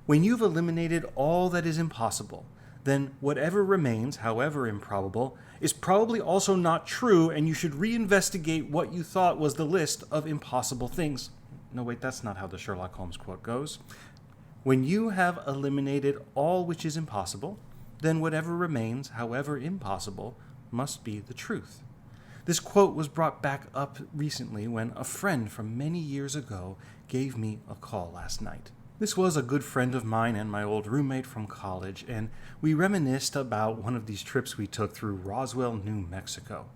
When you've eliminated all that is impossible, then whatever remains, however improbable, is probably also not true, and you should reinvestigate what you thought was the list of impossible things. No, wait, that's not how the Sherlock Holmes quote goes. When you have eliminated all which is impossible, then whatever remains, however impossible, must be the truth. This quote was brought back up recently when a friend from many years ago gave me a call last night. This was a good friend of mine and my old roommate from college, and we reminisced about one of these trips we took through Roswell, New Mexico.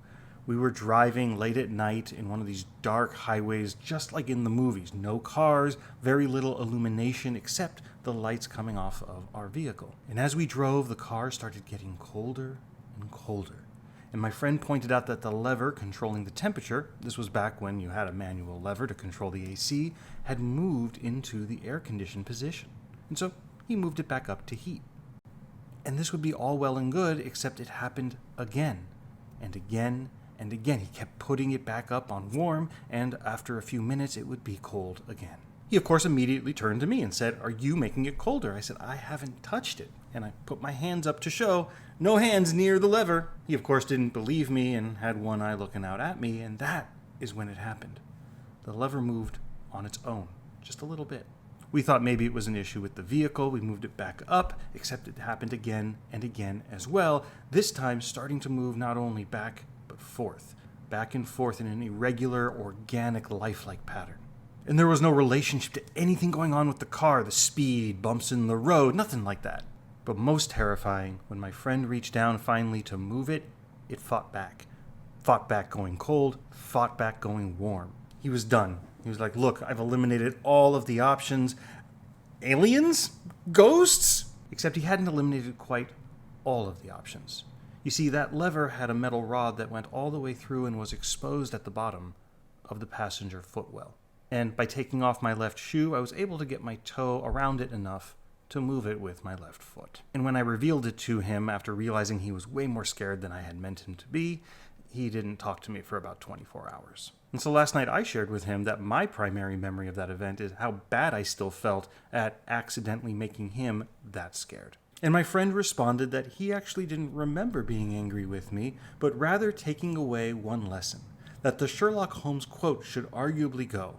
We were driving late at night in one of these dark highways just like in the movies. No cars, very little illumination except the lights coming off of our vehicle. And as we drove, the car started getting colder and colder. And my friend pointed out that the lever controlling the temperature, this was back when you had a manual lever to control the AC, had moved into the air-conditioned position. And so he moved it back up to heat. And this would be all well and good, except it happened again and again and again. He kept putting it back up on warm, and after a few minutes it would be cold again. He, of course, immediately turned to me and said, "Are you making it colder?" I said, "I haven't touched it." And I put my hands up to show, no hands near the lever. He, of course, didn't believe me and had one eye looking out at me, and that is when it happened. The lever moved on its own, just a little bit. We thought maybe it was an issue with the vehicle. We moved it back up, except it happened again and again as well, this time starting to move not only back, but forth, back and forth in an irregular, organic, lifelike pattern. And there was no relationship to anything going on with the car, the speed, bumps in the road, nothing like that. But most terrifying, when my friend reached down finally to move it, it fought back. Fought back going cold, fought back going warm. He was done. He was like, "Look, I've eliminated all of the options. Aliens? Ghosts?" Except he hadn't eliminated quite all of the options. You see, that lever had a metal rod that went all the way through and was exposed at the bottom of the passenger footwell. And by taking off my left shoe, I was able to get my toe around it enough to move it with my left foot. And when I revealed it to him, after realizing he was way more scared than I had meant him to be, he didn't talk to me for about 24 hours. And so last night I shared with him that my primary memory of that event is how bad I still felt at accidentally making him that scared. And my friend responded that he actually didn't remember being angry with me, but rather taking away one lesson, that the Sherlock Holmes quote should arguably go,